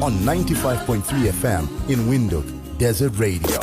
on 95.3 FM in Windhoek, Desert Radio.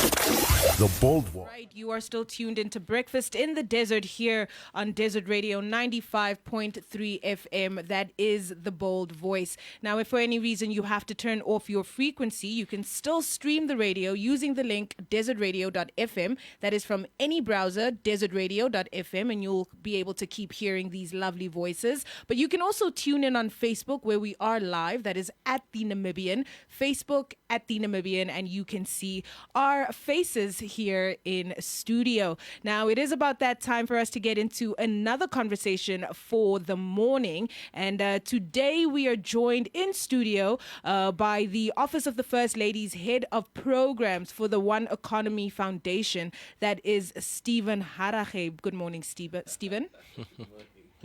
The Bold Voice. Right, you are still tuned into Breakfast in the Desert here on Desert Radio 95.3 FM. That is the Bold Voice. Now, if for any reason you have to turn off your frequency, you can still stream the radio using the link desertradio.fm. That is from any browser, desertradio.fm, and you'll be able to keep hearing these lovely voices. But you can also tune in on Facebook, where we are live. That is at The Namibian, Facebook at The Namibian, and you can see our faces here in studio. Now, it is about that time for us to get into another conversation for the morning. And today we are joined in studio by the Office of the First Lady's Head of Programs for the One Economy Foundation. That is Stephen Haragaeb. Good morning, Stephen.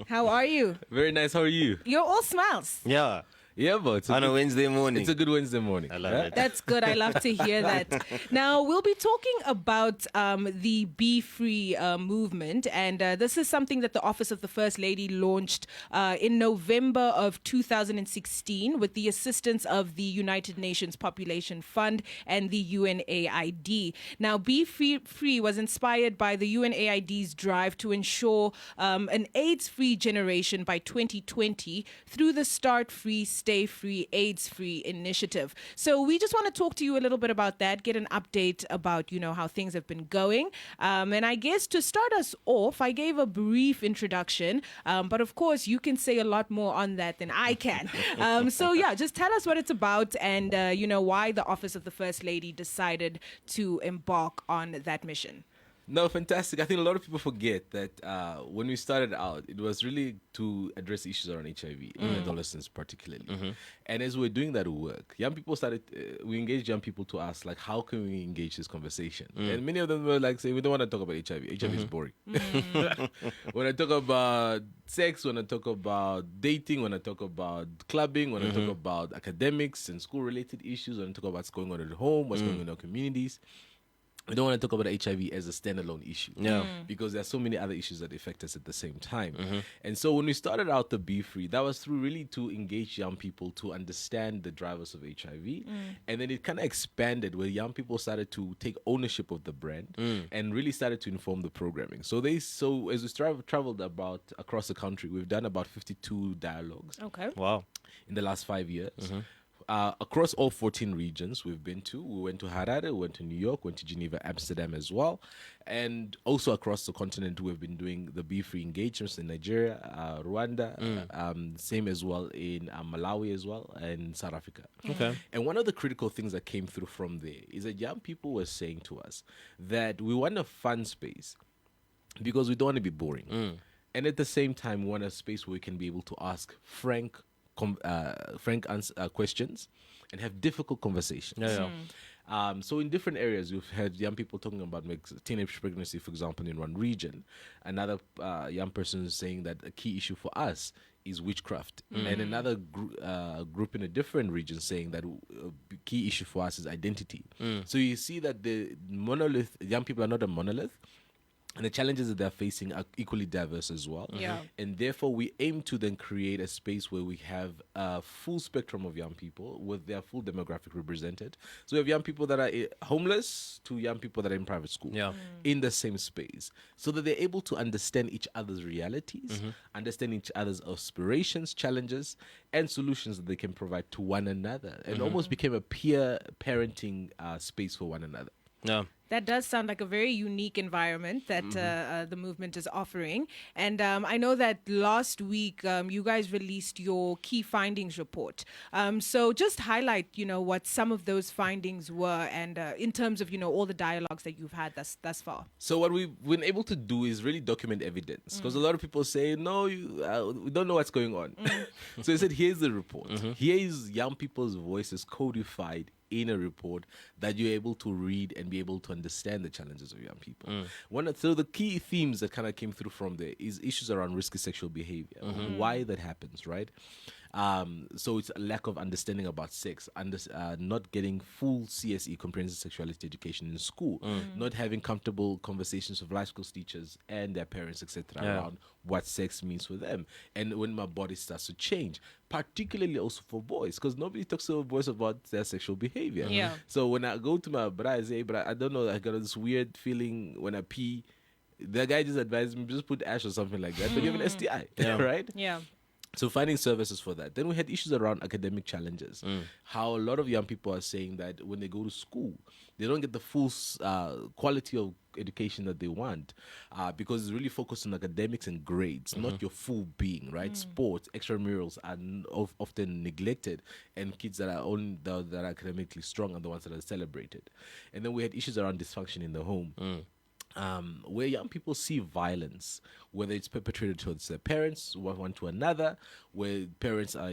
How are you? Very nice. How are you? You're all smiles. Yeah. Yeah, but it's On a Wednesday morning. It's a good Wednesday morning. I love it. That's good. I love to hear that. Now, we'll be talking about the Be Free movement. And this is something that the Office of the First Lady launched in November of 2016 with the assistance of the United Nations Population Fund and the UNAID. Now, Be Free was inspired by the UNAID's drive to ensure an AIDS-free generation by 2020 through the Start Free, Stay Free, AIDS Free initiative. So we just want to talk to you a little bit about that, get an update about, how things have been going. And I guess to start us off, I gave a brief introduction, but of course you can say a lot more on that than I can. So yeah, just tell us what it's about and, why the Office of the First Lady decided to embark on that mission. No, fantastic. I think a lot of people forget that when we started out, it was really to address issues around HIV in adolescents particularly. And as we're doing that work, young people we engaged young people to ask, like, how can we engage this conversation? And many of them were like, say, we don't want to talk about HIV. HIV is boring. When I talk about sex, when I talk about dating, when I talk about clubbing, when I talk about academics and school-related issues, when I talk about what's going on at home, what's going on in our communities, we don't want to talk about HIV as a standalone issue. Because there are so many other issues that affect us at the same time. And so when we started out the Be Free, that was through really to engage young people to understand the drivers of HIV. And then it kind of expanded where young people started to take ownership of the brand and really started to inform the programming. So as we traveled about across the country, we've done about 52 dialogues. Okay. Wow. In the last 5 years. Across all 14 regions we've been to. We went to Harare, we went to New York, went to Geneva, Amsterdam as well. And also across the continent, we've been doing the Be Free engagements in Nigeria, Rwanda, same as well in Malawi as well, and South Africa. Okay. And one of the critical things that came through from there is that young people were saying to us that we want a fun space because we don't want to be boring. And at the same time, we want a space where we can be able to ask frank questions and have difficult conversations. So in different areas, we've had young people talking about teenage pregnancy, for example, in one region. Another young person is saying that a key issue for us is witchcraft. And another group in a different region saying that a key issue for us is identity. So you see that the young people are not a monolith. And the challenges that they're facing are equally diverse as well. And therefore, we aim to then create a space where we have a full spectrum of young people with their full demographic represented. So we have young people that are homeless to young people that are in private school in the same space, so that they're able to understand each other's realities, understand each other's aspirations, challenges, and solutions that they can provide to one another, and almost became a peer parenting space for one another. That does sound like a very unique environment that the movement is offering. And I know that last week you guys released your key findings report. So just highlight, what some of those findings were and in terms of, all the dialogues that you've had thus far. So what we've been able to do is really document evidence, because a lot of people say, no, we don't know what's going on. So I said, here's the report. Here is young people's voices codified in a report that you're able to read and be able to understand the challenges of young people. So the key themes that kind of came through from there is issues around risky sexual behavior, why that happens, right? So it's a lack of understanding about sex, not getting full CSE, comprehensive sexuality education in school, not having comfortable conversations with life skills teachers and their parents, etc., around what sex means for them, and when my body starts to change, particularly also for boys, because nobody talks to boys about their sexual behavior. Yeah. So when I go to my brother, I say, but I don't know, I got this weird feeling when I pee. The guy just advised me, just put ash or something like that, but you have an STI, right? Yeah. So finding services for that. Then we had issues around academic challenges. How a lot of young people are saying that when they go to school, they don't get the full quality of education that they want, because it's really focused on academics and grades, not your full being, right? Sports, extramurals are often neglected, and kids that are that are academically strong are the ones that are celebrated. And then we had issues around dysfunction in the home. Where young people see violence, whether it's perpetrated towards their parents, one to another, where parents are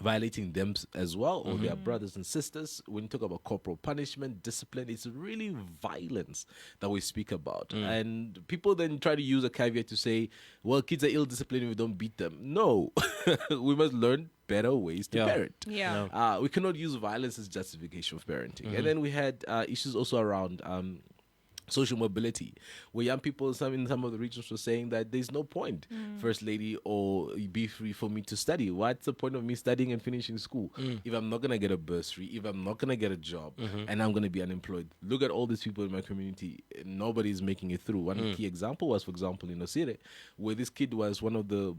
violating them as well, or their brothers and sisters. When you talk about corporal punishment, discipline, it's really violence that we speak about. And people then try to use a caveat to say, well, kids are ill-disciplined if we don't beat them. No, we must learn better ways to parent. Yeah. We cannot use violence as justification of parenting. And then we had issues also around social mobility, where young people in some of the regions were saying that there's no point, First Lady or Be Free, for me to study. What's the point of me studying and finishing school if I'm not going to get a bursary, if I'm not going to get a job, and I'm going to be unemployed? Look at all these people in my community. Nobody's making it through. One key example was, for example, in Osire, where this kid was one of the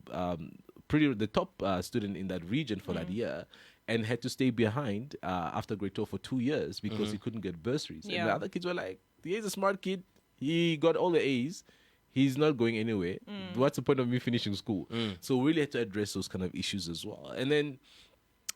the top student in that region for that year, and had to stay behind after grade 12 for 2 years because he couldn't get bursaries. Yeah. And the other kids were like, he's a smart kid. He got all the A's. He's not going anywhere. What's the point of me finishing school? So we really had to address those kind of issues as well. And then,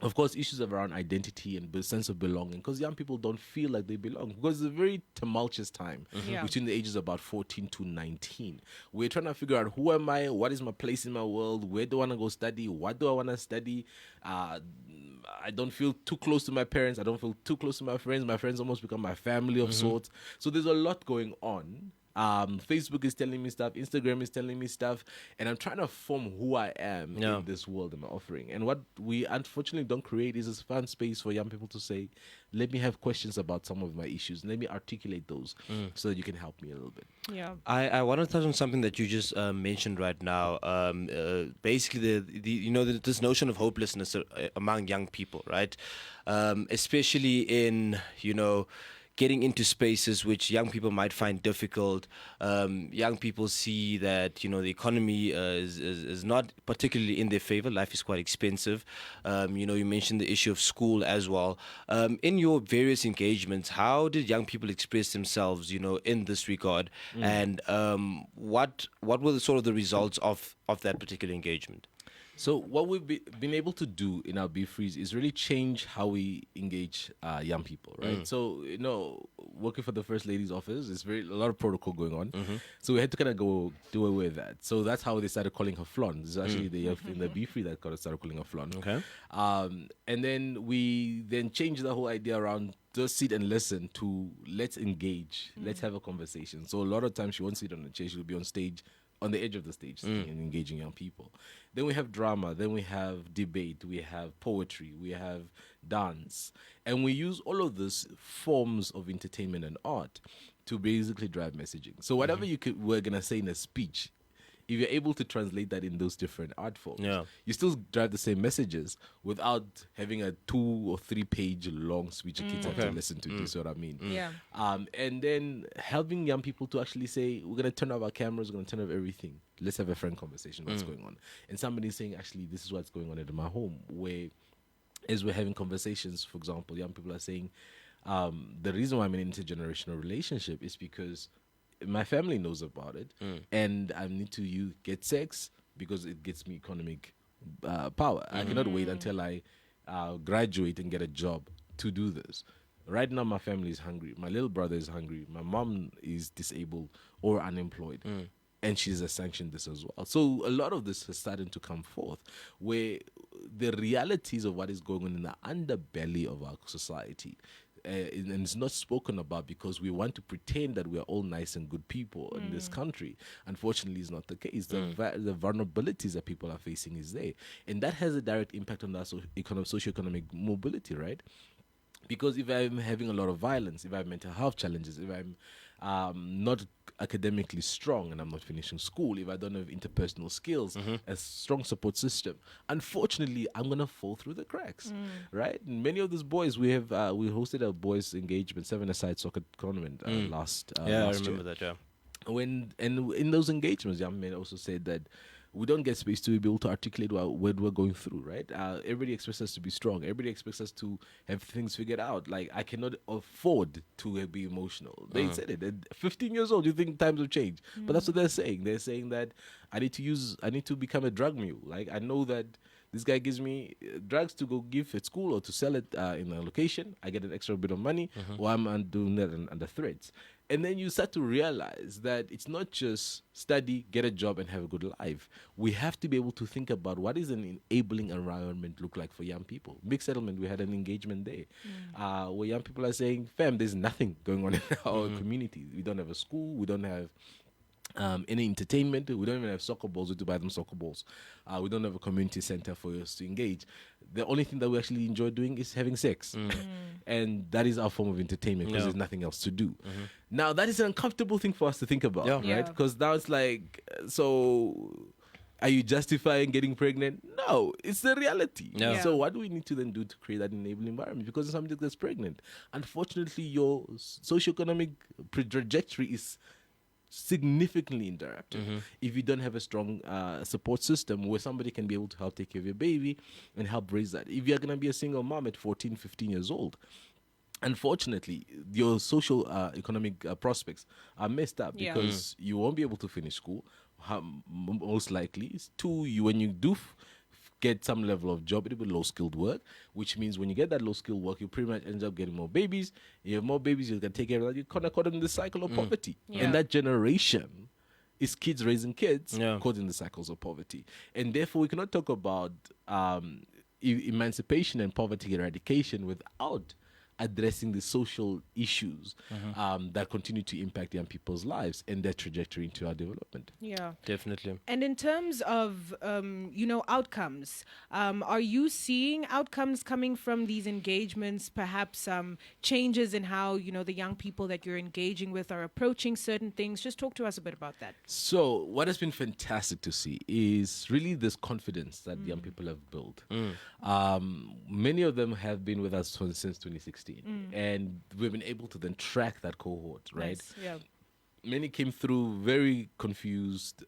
of course, issues around identity and sense of belonging, because young people don't feel like they belong, because it's a very tumultuous time between the ages of about 14 to 19. We're trying to figure out, who am I? What is my place in my world? Where do I want to go study? What do I want to study? I don't feel too close to my parents. I don't feel too close to my friends. My friends almost become my family of sorts. So there's a lot going on. Facebook is telling me stuff, Instagram is telling me stuff, and I'm trying to form who I am in this world I'm offering. And what we unfortunately don't create is a fun space for young people to say, let me have questions about some of my issues, and let me articulate those so that you can help me a little bit. Yeah. I want to touch on something that you just mentioned right now. Basically, this notion of hopelessness among young people, right? Especially in, getting into spaces which young people might find difficult. Young people see that, the economy is not particularly in their favor. Life is quite expensive. You mentioned the issue of school as well. In your various engagements, how did young people express themselves, in this regard? And what were the sort of the results of that particular engagement? So what we've been able to do in our Be Frees is really change how we engage young people, right? So, working for the First Lady's office, there's a lot of protocol going on. So we had to kind of go do away with that. So that's how they started calling her Flon. This is actually in the Be Free that started calling her Flon. Okay. And then we changed the whole idea around just sit and listen to let's engage, let's have a conversation. So a lot of times she won't sit on a chair, she'll be on stage, on the edge of the stage, and engaging young people. Then we have drama, then we have debate, we have poetry, we have dance. And we use all of these forms of entertainment and art to basically drive messaging. So whatever we're going to say in a speech, if you're able to translate that in those different art forms, you still drive the same messages without having a 2 or 3 page long speech that kids have to listen to. Do you see what I mean? Yeah. And then helping young people to actually say, we're going to turn off our cameras, we're going to turn off everything. Let's have a frank conversation. What's going on? And somebody's saying, actually, this is what's going on at my home. Where, as we're having conversations, for example, young people are saying, the reason why I'm in an intergenerational relationship is because my family knows about it, and I need to get sex because it gets me economic power. I cannot wait until I graduate and get a job to do this. Right now, my family is hungry. My little brother is hungry. My mom is disabled or unemployed. And she's sanctioned this as well. So a lot of this is starting to come forth, where the realities of what is going on in the underbelly of our society and it's not spoken about because we want to pretend that we are all nice and good people in this country. Unfortunately, it's not the case. The vulnerabilities that people are facing is there, and that has a direct impact on our socioeconomic mobility, right? Because if I'm having a lot of violence, if I have mental health challenges, if I'm not academically strong and I'm not finishing school, if I don't have interpersonal skills, a strong support system, unfortunately, I'm going to fall through the cracks, right? And many of those boys, we hosted a boys' engagement, 7-a-side soccer tournament last I last remember year. that, yeah. And in those engagements, young men also said that we don't get space to be able to articulate what we're going through, right? Everybody expects us to be strong. Everybody expects us to have things figured out. Like, I cannot afford to be emotional. They said it. At 15 years old, you think times have changed. But that's what they're saying. They're saying that I need to become a drug mule. Like, I know that this guy gives me drugs to go give at school or to sell it in a location. I get an extra bit of money, or I'm doing that under threats. And then you start to realize that it's not just study, get a job, and have a good life. We have to be able to think about what is an enabling environment look like for young people. Big Settlement, we had an engagement there where young people are saying, fam, there's nothing going on in our community. We don't have a school. We don't have any entertainment. We don't even have soccer balls. We have to buy them soccer balls. We don't have a community center for us to engage. The only thing that we actually enjoy doing is having sex. And that is our form of entertainment because there's nothing else to do. Now, that is an uncomfortable thing for us to think about, right? Because now it's like, so are you justifying getting pregnant? No, it's the reality. So what do we need to then do to create that enabling environment? Because if somebody that's pregnant, unfortunately, your socioeconomic trajectory is significantly interrupted if you don't have a strong support system where somebody can be able to help take care of your baby and help raise that. If you're going to be a single mom at 14, 15 years old, unfortunately, your social economic prospects are messed up because you won't be able to finish school, most likely. Two, when you do get some level of job, it will be low-skilled work, which means when you get that low-skilled work, you pretty much end up getting more babies. You have more babies, you can take care of that. You're kind of caught in the cycle of poverty. And that generation is kids raising kids caught in the cycles of poverty. And therefore, we cannot talk about emancipation and poverty eradication without addressing the social issues that continue to impact young people's lives and their trajectory into our development. Yeah, definitely. And in terms of, outcomes, are you seeing outcomes coming from these engagements, perhaps changes in how, the young people that you're engaging with are approaching certain things? Just talk to us a bit about that. So what has been fantastic to see is really this confidence that young people have built. Many of them have been with us since 2016. And we've been able to then track that cohort, right? Nice. Yeah. Many came through very confused,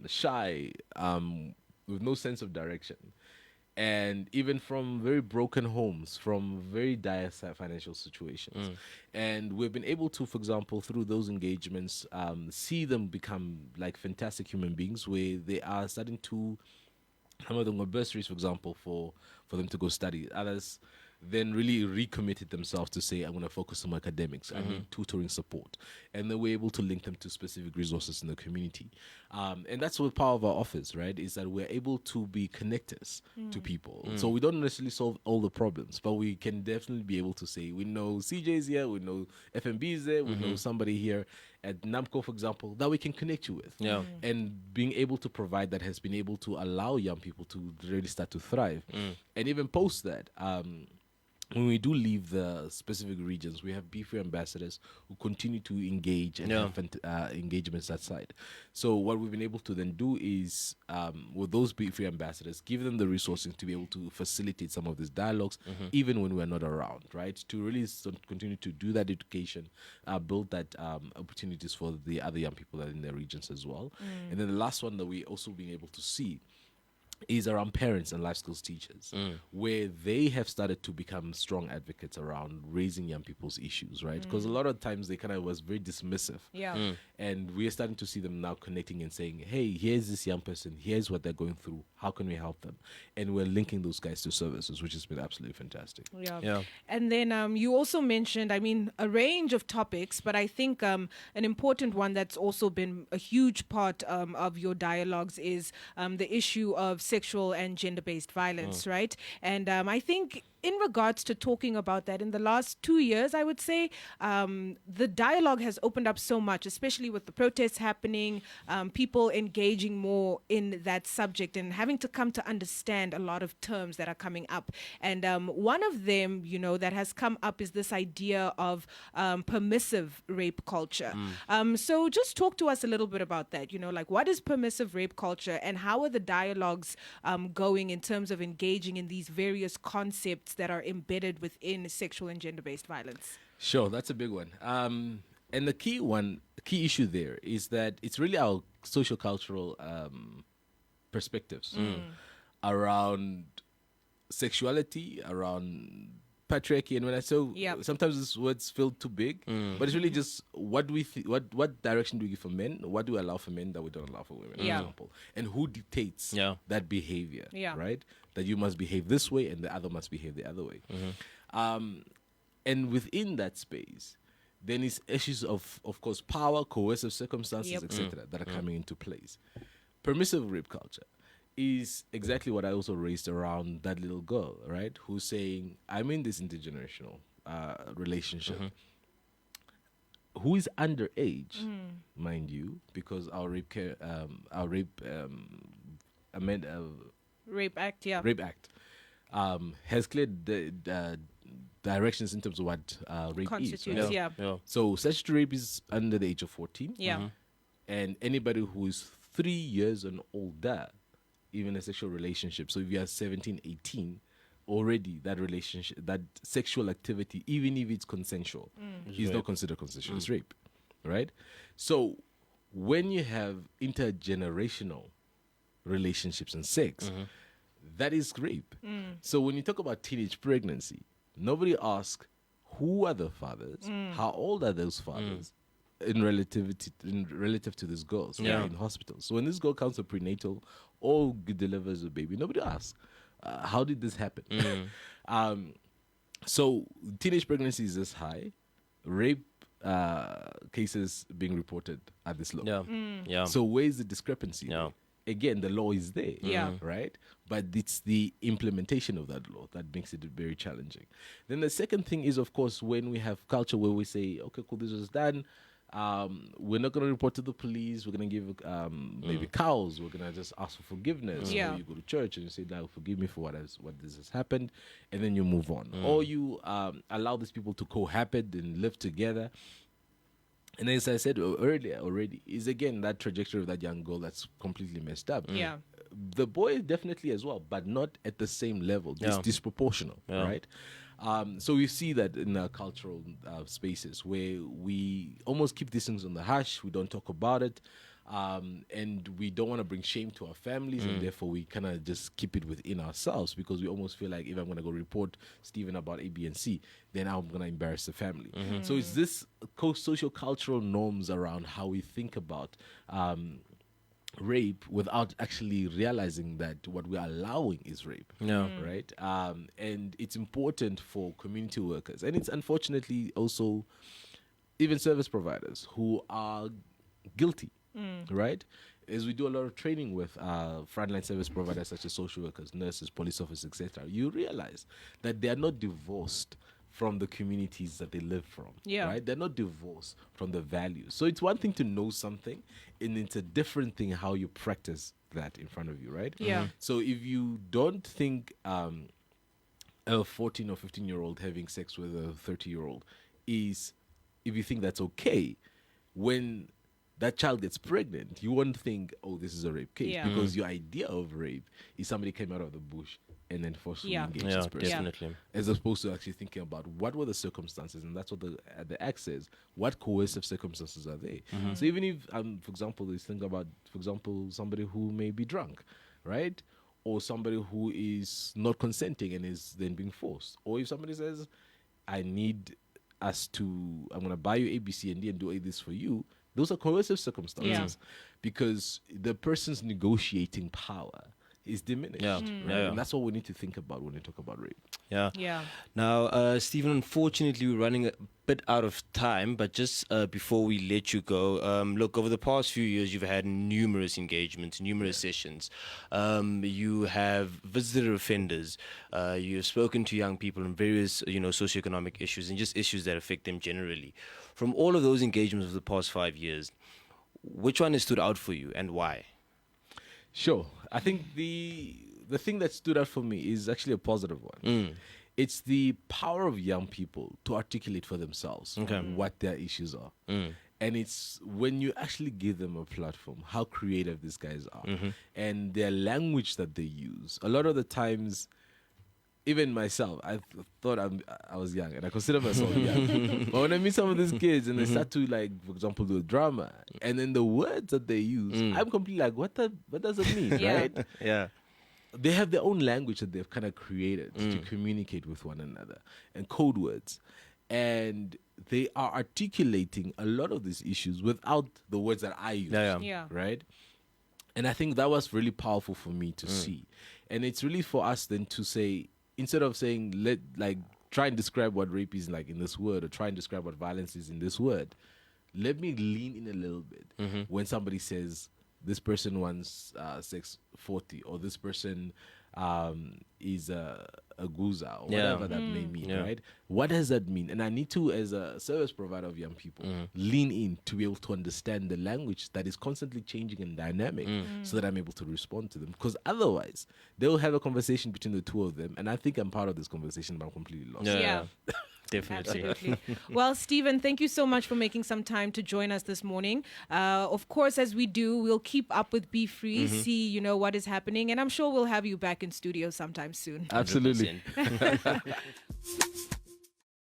shy, with no sense of direction. And even from very broken homes, from very dire financial situations. And we've been able to, for example, through those engagements, see them become like fantastic human beings where they are starting to, some of them got bursaries, for example, for them to go study. Others then really recommitted themselves to say, I'm going to focus on my academics. I need tutoring support. And then we're able to link them to specific resources in the community. And that's what the power of our office, right, is that we're able to be connectors to people. So we don't necessarily solve all the problems, but we can definitely be able to say, we know CJ's here, we know FMB is there, we know somebody here at NAMCO, for example, that we can connect you with. And being able to provide that has been able to allow young people to really start to thrive. And even post that, when we do leave the specific regions, we have Be-Free ambassadors who continue to engage and have engagements that side. So what we've been able to then do is, with those Be-Free ambassadors, give them the resources to be able to facilitate some of these dialogues, even when we're not around, right? To really continue to do that education, build that opportunities for the other young people that are in their regions as well. And then the last one that we also been able to see is around parents and life skills teachers, where they have started to become strong advocates around raising young people's issues, right? Because a lot of times they kind of was very dismissive. And we are starting to see them now connecting and saying, hey, here's this young person, here's what they're going through, how can we help them? And we're linking those guys to services, which has been absolutely fantastic. And then you also mentioned, a range of topics, but I think an important one that's also been a huge part of your dialogues is the issue of sexual and gender-based violence, right? And I think in regards to talking about that, in the last 2 years, I would say, the dialogue has opened up so much, especially with the protests happening, people engaging more in that subject and having to come to understand a lot of terms that are coming up. And one of them, that has come up is this idea of permissive rape culture. So just talk to us a little bit about that. Like, what is permissive rape culture, and how are the dialogues going in terms of engaging in these various concepts that are embedded within sexual and gender-based violence? Sure, that's a big one. And the key issue there is that it's really our social cultural perspectives around sexuality, around patriarchy, and when I say sometimes these words feel too big, but it's really just what direction do we give for men, what do we allow for men that we don't allow for women, for example, and who dictates that behavior, right? That you must behave this way and the other must behave the other way. And within that space, then it's issues of course, power, coercive circumstances, etc., that are coming into place. Permissive rape culture is exactly what I also raised around that little girl, right? Who's saying, I'm in this intergenerational relationship. Who is underage, mind you, because our rape Act has cleared the directions in terms of what rape constitutes, is. Right? So statutory rape is under the age of 14. And anybody who is 3 years and older, even a sexual relationship. So if you are 17, 18, already that relationship, that sexual activity, even if it's consensual, is not considered consensual. It's rape, right? So when you have intergenerational relationships and sex, that is rape. So when you talk about teenage pregnancy, nobody asks who are the fathers, how old are those fathers, in relative to this girl in hospitals. So when this girl comes to prenatal or delivers a baby, nobody asks, how did this happen? So teenage pregnancy is this high, rape cases being reported at this low. So where's the discrepancy? Again, the law is there, right? But it's the implementation of that law that makes it very challenging. Then the second thing is, of course, when we have culture where we say, okay, cool, this was done, we're not going to report to the police. We're going to give maybe cows. We're going to just ask for forgiveness. Or you go to church and you say, "Now, forgive me for what this has happened," and then you move on. Or you allow these people to cohabit and live together. And as I said earlier already, is again that trajectory of that young girl that's completely messed up. The boy definitely as well, but not at the same level. It's disproportional, right? So we see that in our cultural spaces where we almost keep these things on the hush. We don't talk about it. And we don't want to bring shame to our families, and therefore we kind of just keep it within ourselves, because we almost feel like if I'm going to go report Stephen about A, B, and C, then I'm going to embarrass the family. So it's this social cultural norms around how we think about rape without actually realizing that what we're allowing is rape, right? And it's important for community workers, and it's unfortunately also even service providers who are guilty. Right? As we do a lot of training with frontline service providers such as social workers, nurses, police officers, etc., you realize that they are not divorced from the communities that they live from. Right? They're not divorced from the values. So it's one thing to know something, and it's a different thing how you practice that in front of you, right? So if you don't think a 14 or 15-year-old having sex with a 30-year-old is, if you think that's okay, when that child gets pregnant, you won't think, oh, this is a rape case, because your idea of rape is somebody came out of the bush and then forcefully engaged this person. Definitely. As opposed to actually thinking about what were the circumstances, and that's what the Act says. What coercive circumstances are they? So even if, for example, you think about, for example, somebody who may be drunk, right? Or somebody who is not consenting and is then being forced. Or if somebody says, I'm going to buy you A, B, C, and D and do this for you, those are coercive circumstances, because the person's negotiating power is diminished. Yeah. Right? Yeah. And that's what we need to think about when we talk about rape. Yeah. Yeah. Now, Stephen, unfortunately, we're running a bit out of time, but just before we let you go, look, over the past few years, you've had numerous engagements, numerous sessions. You have visited offenders. You've spoken to young people on various, socioeconomic issues and just issues that affect them generally. From all of those engagements of the past 5 years, which one has stood out for you and why? Sure. I think the thing that stood out for me is actually a positive one. It's the power of young people to articulate for themselves what their issues are. And it's when you actually give them a platform, how creative these guys are, and their language that they use. A lot of the times, even myself, I thought I was young, and I consider myself young. But when I meet some of these kids and they start to, like, for example, do a drama, and then the words that they use, I'm completely like, what does it mean, right? Yeah. They have their own language that they've kind of created to communicate with one another, and code words. And they are articulating a lot of these issues without the words that I use, Yeah. right? And I think that was really powerful for me to see. And it's really for us then to say, instead of saying, try and describe what rape is like in this word, or try and describe what violence is in this word, let me lean in a little bit when somebody says, this person wants sex 40, or this person is a guza, or whatever that may mean, right? What does that mean? And I need to, as a service provider of young people, lean in to be able to understand the language that is constantly changing and dynamic, so that I'm able to respond to them. Because otherwise, they'll have a conversation between the two of them, and I think I'm part of this conversation, but I'm completely lost. Yeah. Definitely. Absolutely. Well, Stephen, thank you so much for making some time to join us this morning. Of course, as we do, we'll keep up with Be Free, see, what is happening, and I'm sure we'll have you back in studio sometime soon. Absolutely. 100%.